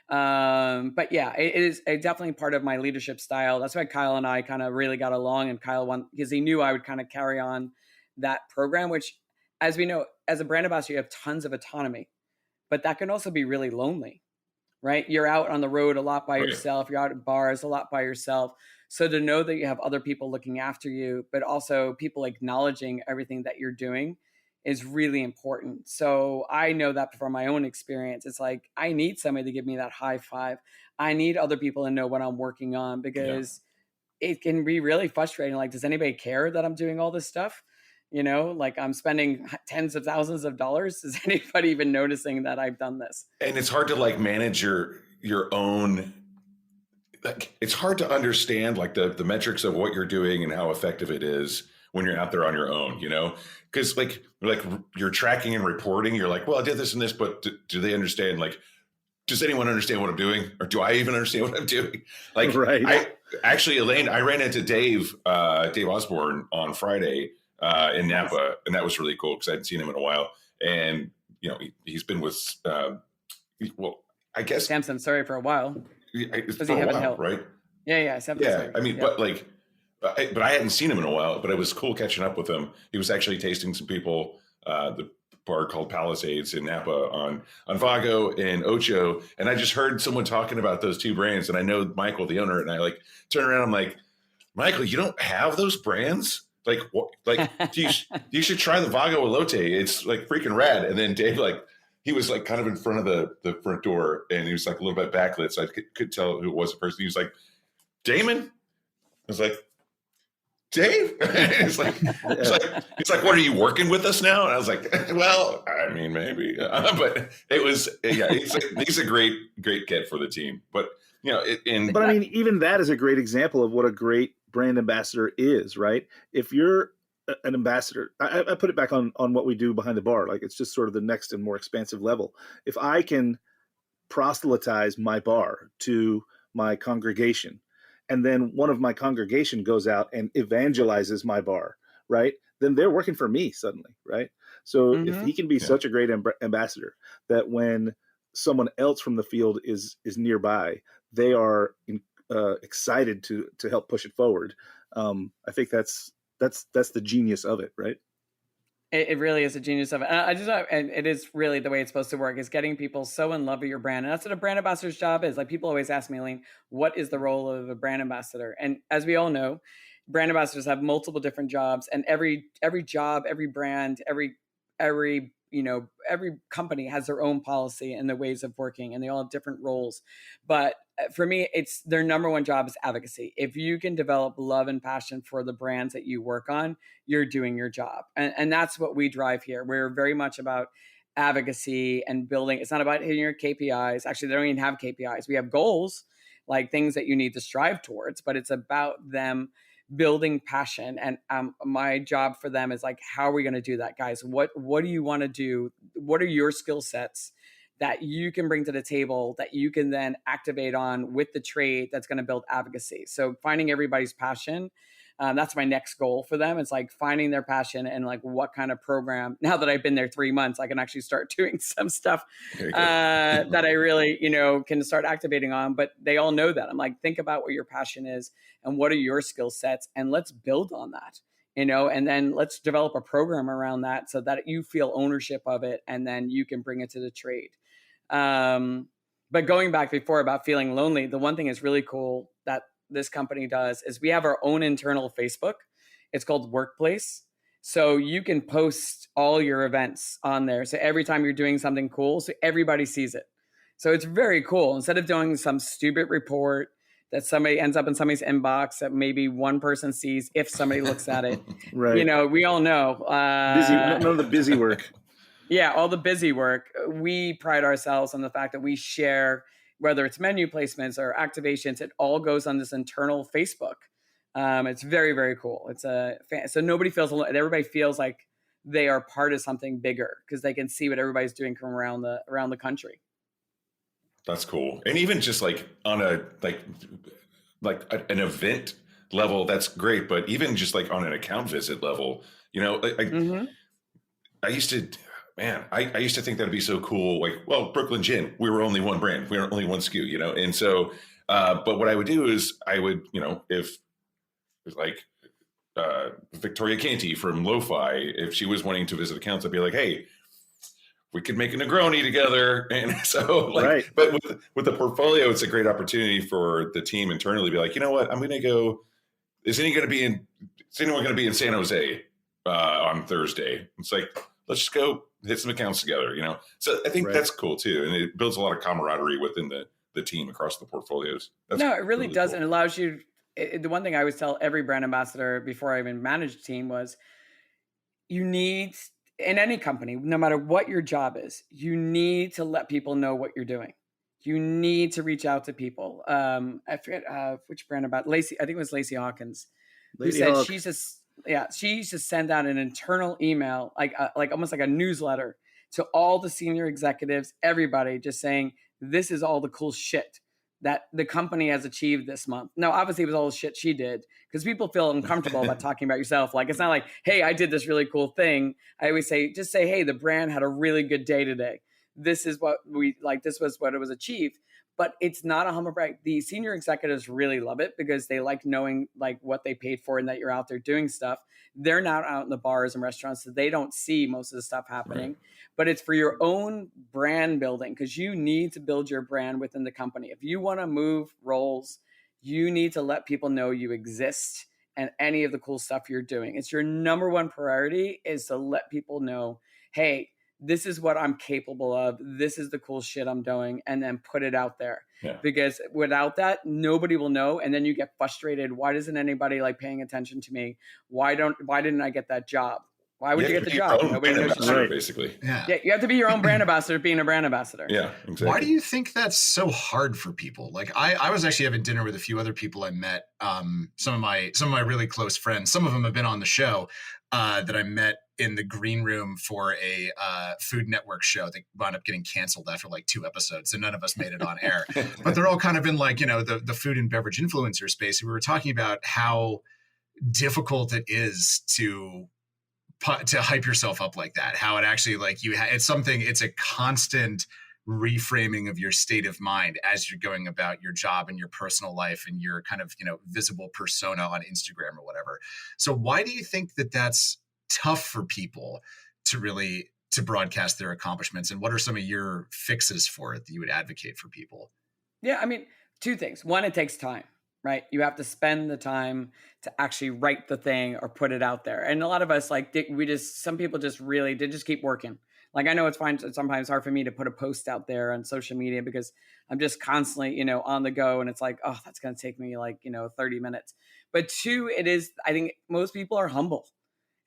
But yeah, it is definitely part of my leadership style. That's why Kyle and I kind of really got along, and Kyle because he knew I would kind of carry on that program, which, as we know, as a brand ambassador, you have tons of autonomy, but that can also be really lonely, right? You're out on the road a lot by yourself. You're out at bars a lot by yourself. So to know that you have other people looking after you, but also people acknowledging everything that you're doing is really important. So I know that from my own experience. It's like, I need somebody to give me that high five. I need other people to know what I'm working on, because it can be really frustrating. Like, does anybody care that I'm doing all this stuff? Like I'm spending tens of thousands of dollars. Is anybody even noticing that I've done this? And it's hard to like manage your own, like, it's hard to understand like the metrics of what you're doing and how effective it is when you're out there on your own, because like you're tracking and reporting, you're like, well, I did this and this, but do they understand? Like, does anyone understand what I'm doing? Or do I even understand what I'm doing? Like, right. Elaine, I ran into Dave Osborne on Friday in Napa, and that was really cool because I hadn't seen him in a while. And he's been with, I guess Samson Surrey for a while. Does he have a while, right? Yeah. Yeah, I mean, but I hadn't seen him in a while. But it was cool catching up with him. He was actually tasting some people. The bar called Palisades in Napa on Vago and Ocho, and I just heard someone talking about those two brands, and I know Michael, the owner, and I like turn around. I'm like, Michael, you don't have those brands? Like, what? Like, you should try the Vago Elote. It's like freaking rad. And then Dave, like, he was like kind of in front of the front door, and he was like a little bit backlit, so I could tell who it was at first. He was like, Damon. I was like, Dave? It's like, what, are you working with us now? And I was like, well, I mean, maybe, but it was, he's a great kid for the team. But but I mean, even that is a great example of what a great brand ambassador is, right? If you're an ambassador, I put it back on what we do behind the bar. Like, it's just sort of the next and more expansive level. If I can proselytize my bar to my congregation, and then one of my congregation goes out and evangelizes my bar, right? Then they're working for me suddenly, right? So if he can be such a great ambassador that when someone else from the field is nearby, they are excited to help push it forward. I think that's the genius of it, right? It really is a genius of it. And it is really the way it's supposed to work, is getting people so in love with your brand. And that's what a brand ambassador's job is. Like, people always ask me, Elaine, what is the role of a brand ambassador? And as we all know, brand ambassadors have multiple different jobs, and every job, every brand, every company has their own policy and their ways of working, and they all have different roles. But for me, it's their number one job is advocacy. If you can develop love and passion for the brands that you work on, you're doing your job. And that's what we drive here. We're very much about advocacy and building. It's not about hitting your KPIs. Actually, they don't even have KPIs. We have goals, like things that you need to strive towards, but it's about them building passion. And my job for them is like, how are we going to do that, guys? What do you want to do? What are your skill sets that you can bring to the table that you can then activate on with the trade that's going to build advocacy? So finding everybody's passion, that's my next goal for them. It's like finding their passion and like what kind of program. Now that I've been there 3 months, I can actually start doing some stuff that I really, can start activating on. But they all know that. I'm like, think about what your passion is and what are your skill sets, and let's build on that. And then let's develop a program around that so that you feel ownership of it, and then you can bring it to the trade. But going back before about feeling lonely, the one thing is really cool that this company does is we have our own internal Facebook. It's called Workplace. So you can post all your events on there. So every time you're doing something cool, so everybody sees it. So it's very cool. Instead of doing some stupid report that somebody ends up in somebody's inbox that maybe one person sees if somebody looks at it, right? We all know. None of the busy work. Yeah, all the busy work. We pride ourselves on the fact that we share, whether it's menu placements or activations, it all goes on this internal Facebook. It's very, very cool. So nobody feels alone. Everybody feels like they are part of something bigger because they can see what everybody's doing from around the country. That's cool. And even just like on a an event level, that's great. But even just like on an account visit level, I used to. Man, I used to think that'd be so cool. Like, well, Brooklyn Gin, we were only one brand. We were only one SKU, And so, but what I would do is I would, if it was like Victoria Canty from Lo-Fi, if she was wanting to visit accounts, I'd be like, hey, we could make a Negroni together. And so, right. But with the portfolio, it's a great opportunity for the team internally to be like, you know what, I'm going to go. Is anyone going to be in San Jose on Thursday? It's like, let's just go hit some accounts together, So I think that's cool too. And it builds a lot of camaraderie within the team across the portfolios. It really does. Cool. And it allows you, the one thing I always tell every brand ambassador before I even managed a team was, you need, in any company, no matter what your job is, you need to let people know what you're doing. You need to reach out to people. I forget which brand about Lacey. I think it was Lacey Hawkins, who said she used to send out an internal email, like almost like a newsletter to all the senior executives, everybody, just saying, this is all the cool shit that the company has achieved this month. No, obviously it was all the shit she did, because people feel uncomfortable about talking about yourself. Like, it's not like, hey, I did this really cool thing. I always say, just say, hey, the brand had a really good day today. This is what we like. This was what it was achieved. But it's not a humble brag. The senior executives really love it because they like knowing like what they paid for and that you're out there doing stuff. They're not out in the bars and restaurants, so they don't see most of the stuff happening. Right. But it's for your own brand building, because you need to build your brand within the company. If you want to move roles, you need to let people know you exist and any of the cool stuff you're doing. It's your number one priority, is to let people know, hey, this is what I'm capable of. This is the cool shit I'm doing, and then put it out there. Yeah. Because without that, nobody will know. And then you get frustrated. Why doesn't anybody like paying attention to me? Why didn't I get that job? Why would you get the job? Nobody knows you. Right. Basically. Yeah. You have to be your own brand ambassador, being a brand ambassador. Yeah, exactly. Why do you think that's so hard for people? Like I was actually having dinner with a few other people I met, some of my really close friends. Some of them have been on the show that I met in the green room for a Food Network show that wound up getting canceled after like 2 episodes. So none of us made it on air, but they're all kind of in like, the food and beverage influencer space. And we were talking about how difficult it is to hype yourself up like that, how it actually like it's a constant reframing of your state of mind as you're going about your job and your personal life and your kind of, visible persona on Instagram or whatever. So why do you think that that's tough for people to broadcast their accomplishments? And what are some of your fixes for it that you would advocate for people? Yeah, I mean, 2 things. One, it takes time. Right? You have to spend the time to actually write the thing or put it out there. And a lot of us, some people just really did just keep working. Like, I know it's fine. It's sometimes hard for me to put a post out there on social media because I'm just constantly, on the go. And it's like, oh, that's going to take me 30 minutes. But 2, I think most people are humble.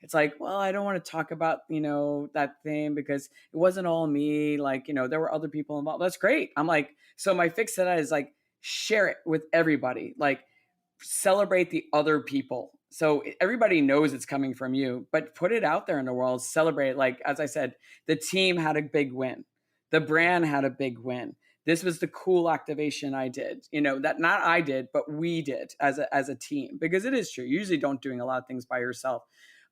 It's like, well, I don't want to talk about, that thing because it wasn't all me. There were other people involved. That's great. I'm like, so my fix to that is like, share it with everybody, like celebrate the other people. So everybody knows it's coming from you, but put it out there in the world, celebrate it. Like, as I said, the team had a big win. The brand had a big win. This was the cool activation I did, that not I did, but we did as a team, because it is true. You usually don't doing a lot of things by yourself.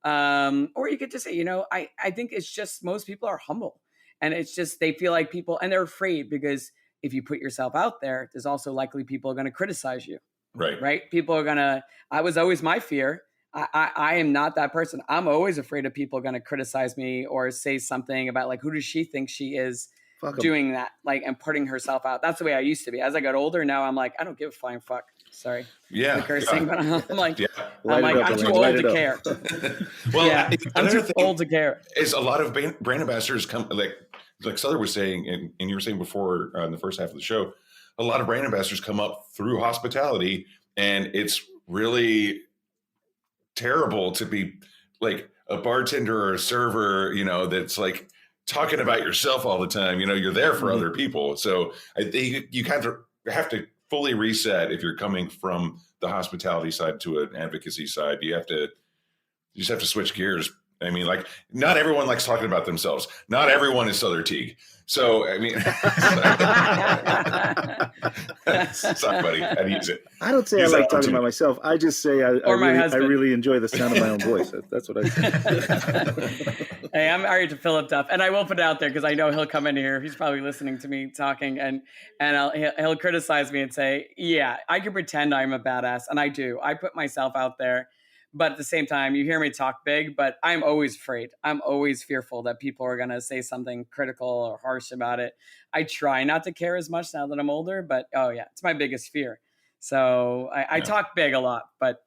Or you could just say, I think it's just most people are humble, and it's just, they feel like people, and they're afraid because if you put yourself out there, there's also likely people are going to criticize you. Right. People are going to, I was always my fear. I am not that person. I'm always afraid of people going to criticize me or say something about like, who does she think she is doing that? Like, and putting herself out. That's the way I used to be. As I got older, now I'm like, I don't give a flying fuck. Sorry. Yeah. Cursing, but I'm like, I'm too old to care. Well, yeah, I'm too old to care. Is a lot of brand ambassadors come like Sother was saying, and you were saying before in the first half of the show, a lot of brand ambassadors come up through hospitality, and it's really terrible to be like a bartender or a server, that's like talking about yourself all the time. You're there for other people. So I think you kind of have to fully reset if you're coming from the hospitality side to an advocacy side. You just have to switch gears. I mean, like, not everyone likes talking about themselves. Not everyone is Sother Teague. So, I mean, sorry, buddy. How do you use it? I don't say I like talking about myself. I just say I really enjoy the sound of my own voice. That's what I say. Hey, I'm married to Philip Duff, and I will put it out there because I know he'll come in here. He's probably listening to me talking, and he'll criticize me and say, yeah, I can pretend I'm a badass, and I do. I put myself out there. But at the same time, you hear me talk big, but I'm always afraid. I'm always fearful that people are going to say something critical or harsh about it. I try not to care as much now that I'm older, but oh yeah, it's my biggest fear. So I talk big a lot, but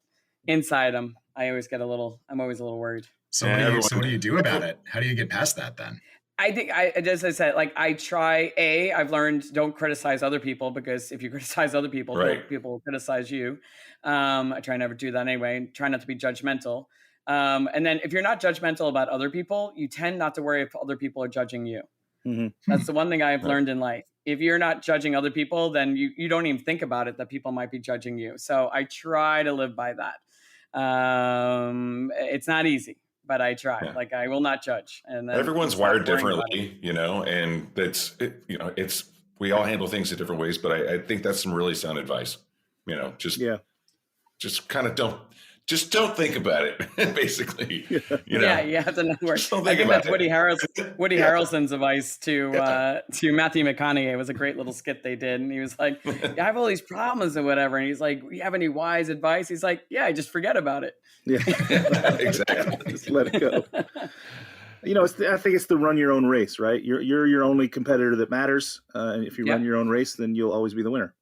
inside I'm always a little worried. So what do you do about it? How do you get past that then? I think as I said, like I try. I've learned don't criticize other people, because if you criticize other people, people will criticize you. I try never to do that anyway. Try not to be judgmental. And then if you're not judgmental about other people, you tend not to worry if other people are judging you. Mm-hmm. That's the one thing I've learned in life. If you're not judging other people, then you don't even think about it that people might be judging you. So I try to live by that. It's not easy, but I try. Yeah. Like, I will not judge. And everyone's wired differently, and it's we all handle things in different ways, but I think that's some really sound advice. Just kind of don't think about it. Basically, Yeah, you have to know where. I think that's Woody Harrelson's advice to Matthew McConaughey. It was a great little skit they did, and he was like, "I have all these problems and whatever," and he's like, "You have any wise advice?" He's like, "Yeah, just forget about it." Yeah, exactly. Just let it go. I think it's the run your own race, right? You're your only competitor that matters, and if you run your own race, then you'll always be the winner.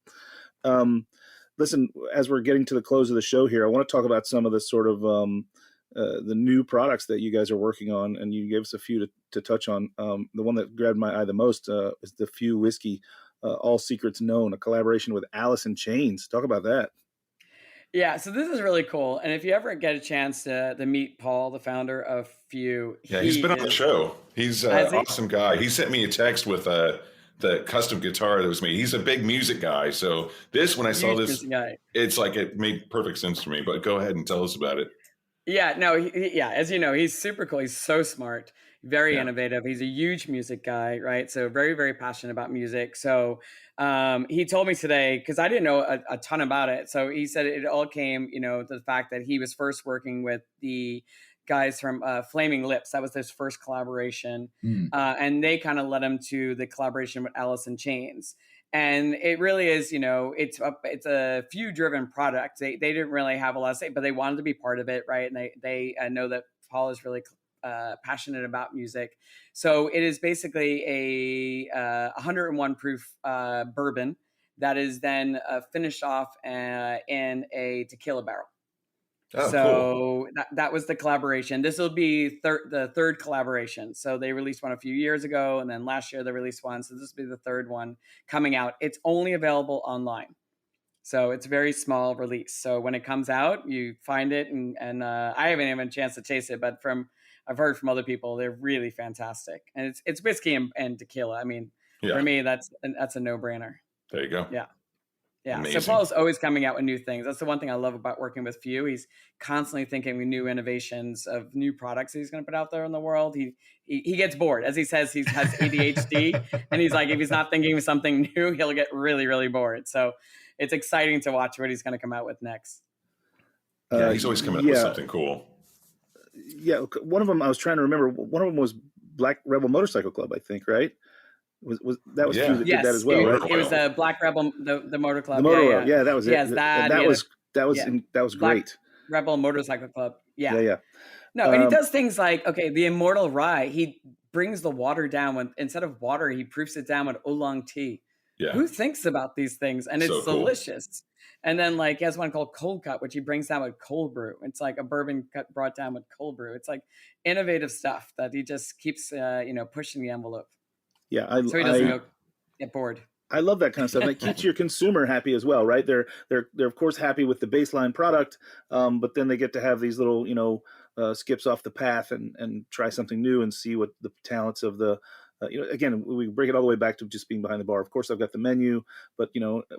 Listen, as we're getting to the close of the show here, I want to talk about some of the sort of the new products that you guys are working on, and you gave us a few to touch on. The one that grabbed my eye the most is the Few Whiskey, All Secrets Known, a collaboration with Alice in Chains. Talk about that. Yeah, so this is really cool. And if you ever get a chance to meet Paul, the founder of Few, he's been on the show. He's an awesome guy. He sent me a text with the custom guitar that was made. He's a big music guy. So when I saw this, it's like it made perfect sense to me. But go ahead and tell us about it. Yeah, no, as you know, he's super cool. He's so smart, very innovative. He's a huge music guy, right? So very, very passionate about music. So he told me today, because I didn't know a ton about it. So he said it all came, to the fact that he was first working with the guys from Flaming Lips. That was his first collaboration. And they kind of led him to the collaboration with Alice in Chains. And it really is, it's a Few driven product. They didn't really have a lot to say, but they wanted to be part of it, right? And they know that Paul is really passionate about music. So it is basically a 101 proof bourbon that is then finished off in a tequila barrel. Oh, so cool. that was the collaboration. This will be the third collaboration. So they released one a few years ago, and then last year they released one. So this will be the third one coming out. It's only available online. So it's a very small release. So when it comes out, you find it, and I haven't even had a chance to taste it, but I've heard from other people, they're really fantastic. And it's whiskey and tequila. I mean, for me, that's a no-brainer. There you go. Yeah. Yeah. Amazing. So Paul's always coming out with new things. That's the one thing I love about working with Few. He's constantly thinking of new innovations of new products that he's going to put out there in the world. He gets bored. As he says, he has ADHD. And he's like, if he's not thinking of something new, he'll get really, really bored. So it's exciting to watch what he's going to come out with next. Yeah, he's always coming up with something cool. Yeah. One of them, I was trying to remember. One of them was Black Rebel Motorcycle Club, I think, right? Was Few that did that as well, right? It was a Black Rebel, the Motor Club. The Motor Club. Yeah, that was it. Yes, that was great. Rebel Motorcycle Club. Yeah. Yeah. No, and he does things like, the Immortal Rye. He brings the water down with, instead of water, he proofs it down with oolong tea. Yeah. Who thinks about these things? And it's delicious. And then he has one called Cold Cut, which he brings down with cold brew. It's like a bourbon cut brought down with cold brew. It's like innovative stuff that he just keeps, pushing the envelope. Yeah, so he doesn't get bored. I love that kind of stuff. It keeps your consumer happy as well, right? They're of course happy with the baseline product, but then they get to have these little skips off the path and try something new and see what the talents of the again, we break it all the way back to just being behind the bar. Of course, I've got the menu, but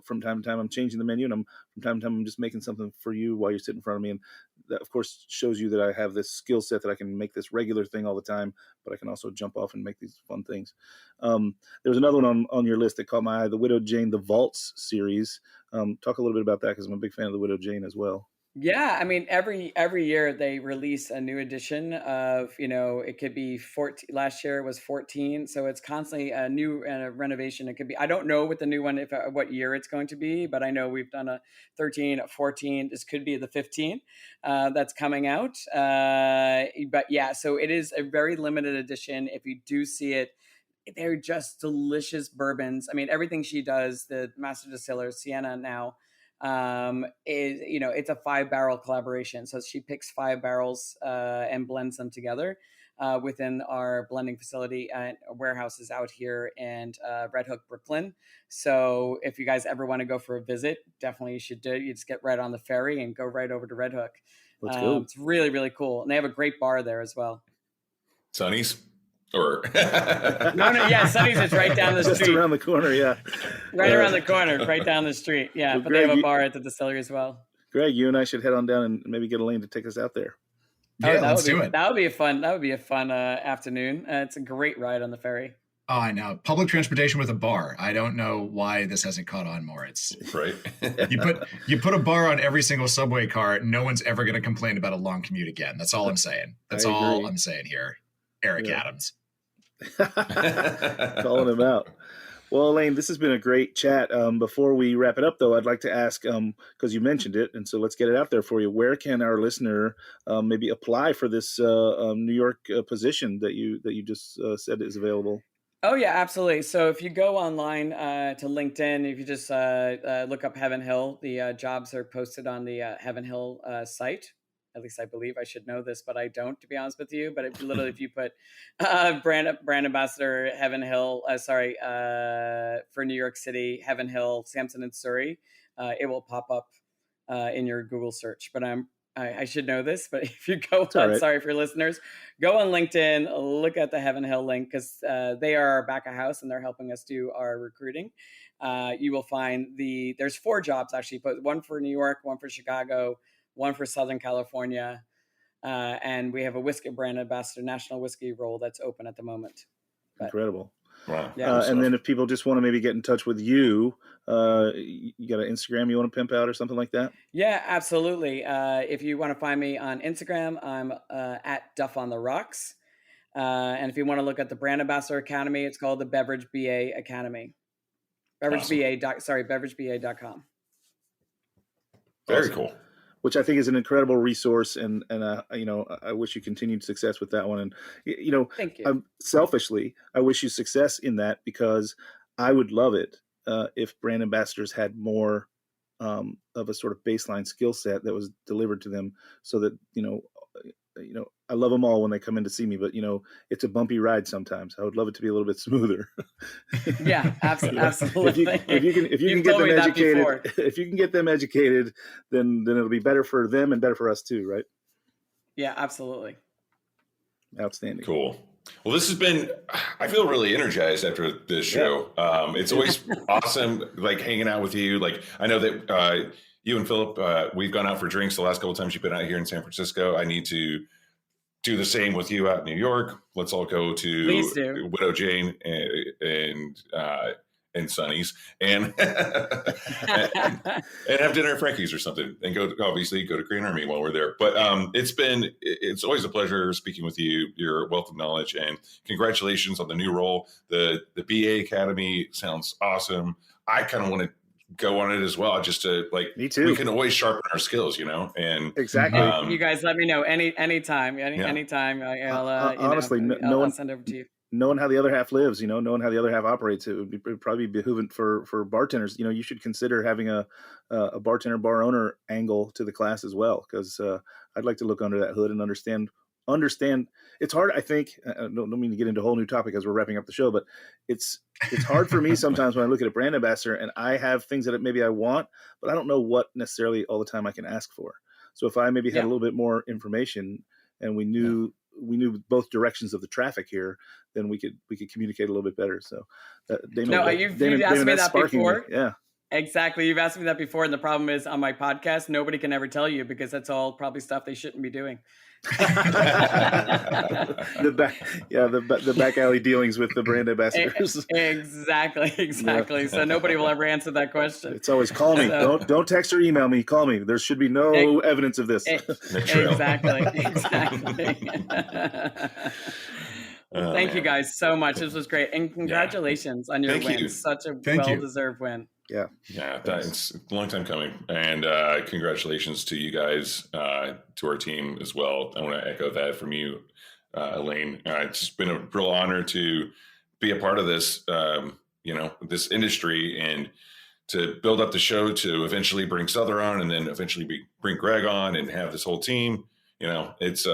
from time to time I'm changing the menu, and from time to time I'm just making something for you while you're sitting in front of me, and that of course shows you that I have this skill set that I can make this regular thing all the time, but I can also jump off and make these fun things. There was another one on your list that caught my eye, the Widow Jane, the Vaults series. Talk a little bit about that, because I'm a big fan of the Widow Jane as well. Yeah, I mean, every year they release a new edition of, it could be 14. Last year it was 14, so it's constantly a new renovation. It could be, I don't know with the new one what year it's going to be, but I know we've done a 13, a 14. This could be the 15 that's coming out. But yeah, so it is a very limited edition. If you do see it, they're just delicious bourbons. I mean, everything she does, the master distiller Sienna now, is it's a 5-barrel collaboration. So she picks 5 barrels and blends them together within our blending facility and warehouses out here in Red Hook, Brooklyn. So if you guys ever want to go for a visit, definitely you should do it. You just get right on the ferry and go right over to Red Hook. Let's go. It's really, really cool. And they have a great bar there as well. Sonny's? Or no, Sonny's is right down the street. Just around the corner, yeah. Right around the corner, right down the street. Yeah, well, but Greg, they have a bar at the distillery as well. Greg, you and I should head on down and maybe get Elaine to take us out there. Yeah, let's do it. That would be a fun afternoon. It's a great ride on the ferry. Oh, I know. Public transportation with a bar. I don't know why this hasn't caught on more. It's right. you put a bar on every single subway car. No one's ever going to complain about a long commute again. That's all I'm saying. That's all I'm saying here. Eric Adams. Calling him out. Well, Elaine, this has been a great chat. Before we wrap it up, though, I'd like to ask, because you mentioned it, and so let's get it out there for you. Where can our listener maybe apply for this New York position that you just said is available? Oh, yeah, absolutely. So if you go online to LinkedIn, if you just look up Heaven Hill, the jobs are posted on the Heaven Hill site. At least I believe. I should know this, but I don't, to be honest with you. But if you put brand ambassador Heaven Hill, for New York City, Heaven Hill, Sampson and Surrey, it will pop up in your Google search. But I should know this, but if you go on, right. sorry for your listeners, go on LinkedIn, look at the Heaven Hill link, because they are our back of house and they're helping us do our recruiting. You will find there's 4 jobs actually, but one for New York, one for Chicago, one for Southern California, and we have a whiskey brand ambassador, national whiskey role that's open at the moment. Incredible. Wow. Yeah. And then if people just want to maybe get in touch with you, you got an Instagram you want to pimp out or something like that? Yeah, absolutely. If you want to find me on Instagram, I'm at Duff on the Rocks. And if you want to look at the Brand Ambassador Academy, it's called the Beverage BA Academy. beveragebA.com. Very cool. Which I think is an incredible resource, and I wish you continued success with that one. And thank you. Selfishly, I wish you success in that, because I would love it if brand ambassadors had more of a sort of baseline skill set that was delivered to them, so that I love them all when they come in to see me, but it's a bumpy ride sometimes. I would love it to be a little bit smoother. Yeah, absolutely. if you can get them educated, then it'll be better for them and better for us too, right? Yeah, absolutely. Outstanding. Cool. Well, this has been, I feel really energized after this show. It's always awesome, like hanging out with you. Like, I know that you and Philip, we've gone out for drinks the last couple of times you've been out here in San Francisco. I need to do the same with you out in New York. Let's all go to Widow Jane and Sonny's and and have dinner at Frankie's or something, and go to Green Army while we're there. But it's always a pleasure speaking with you. Your wealth of knowledge, and congratulations on the new role. The BA Academy sounds awesome. I kind of want to go on it as well, just to me too. We can always sharpen our skills, and exactly. You guys let me know anytime. Anytime. Honestly, I'll send over to you. Knowing how the other half lives, knowing how the other half operates, it would probably be behoovant for bartenders. You should consider having a bartender, bar owner angle to the class as well, because I'd like to look under that hood and understand. It's hard. I think I don't mean to get into a whole new topic as we're wrapping up the show, but it's hard for me sometimes when I look at a brand ambassador and I have things that maybe I want, but I don't know what necessarily all the time I can ask for. So if I maybe had a little bit more information and we knew both directions of the traffic here, then we could communicate a little bit better. So Damon, you've asked me that before. Yeah. Exactly. You've asked me that before. And the problem is, on my podcast, nobody can ever tell you, because that's all probably stuff they shouldn't be doing. the back alley dealings with the brand ambassadors. Exactly. Yeah. So nobody will ever answer that question. It's always call me. Don't text or email me. Call me. There should be no evidence of this. Exactly. Thank you guys so much. This was great, and congratulations on your win. Such a well-deserved win. Yeah, it's a long time coming, and congratulations to you guys, to our team as well. I want to echo that from you, Elaine. It's just been a real honor to be a part of this, this industry, and to build up the show, to eventually bring Sother on, and then eventually bring Greg on, and have this whole team. It's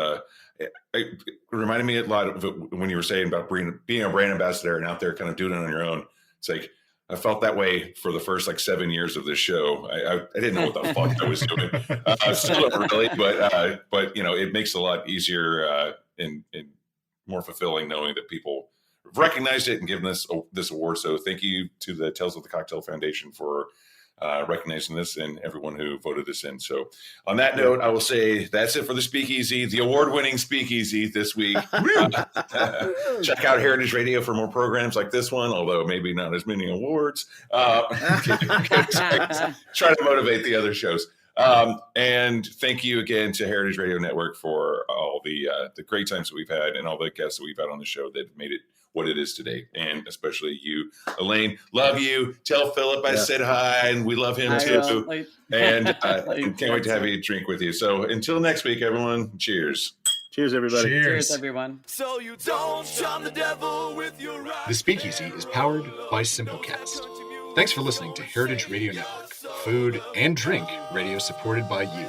it reminded me a lot of when you were saying about being a brand ambassador and out there kind of doing it on your own. It's like, I felt that way for the first 7 years of this show. I didn't know what the fuck I was doing. Still don't really, but it makes it a lot easier and more fulfilling knowing that people recognized it and given us this award. So thank you to the Tales of the Cocktail Foundation for recognizing this and everyone who voted this in. So on that note, I will say that's it for the Speakeasy, the award-winning Speakeasy this week. Check out Heritage Radio for more programs like this one, although maybe not as many awards. Try to motivate the other shows. And thank you again to Heritage Radio Network for all the great times that we've had and all the guests that we've had on the show that made it what it is today. And especially you, Elaine. Love you. Tell Philip I said hi, and we love him too. And can't wait to have a drink with you. So until next week, everyone, cheers. Cheers, everybody. Cheers, everyone. So you don't charm the devil with your rock. The Speakeasy is powered by Simplecast. Thanks for listening to Heritage Radio Network, food and drink radio supported by you.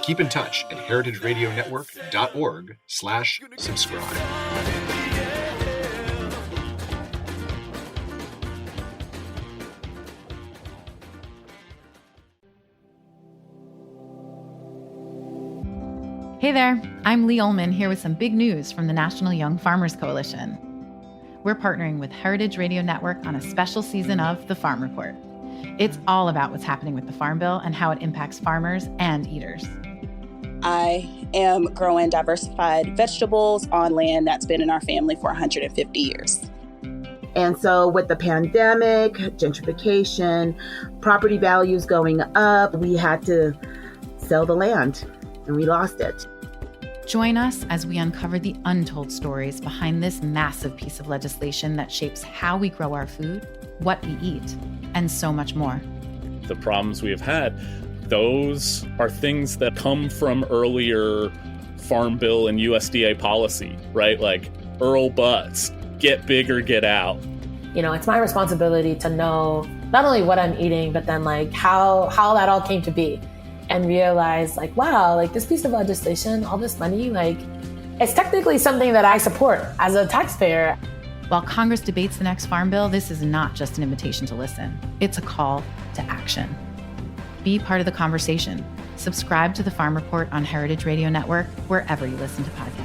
Keep in touch at heritageradionetwork.org/subscribe. Hey there, I'm Lee Ullman here with some big news from the National Young Farmers Coalition. We're partnering with Heritage Radio Network on a special season of The Farm Report. It's all about what's happening with the Farm Bill and how it impacts farmers and eaters. I am growing diversified vegetables on land that's been in our family for 150 years. And so with the pandemic, gentrification, property values going up, we had to sell the land and we lost it. Join us as we uncover the untold stories behind this massive piece of legislation that shapes how we grow our food, what we eat, and so much more. The problems we have had, those are things that come from earlier Farm Bill and USDA policy, right? Like Earl Butts, get big or get out. You know, it's my responsibility to know not only what I'm eating, but then like how that all came to be. And realize like, wow, like this piece of legislation, all this money, like it's technically something that I support as a taxpayer. While Congress debates the next Farm Bill, this is not just an invitation to listen. It's a call to action. Be part of the conversation. Subscribe to the Farm Report on Heritage Radio Network, wherever you listen to podcasts.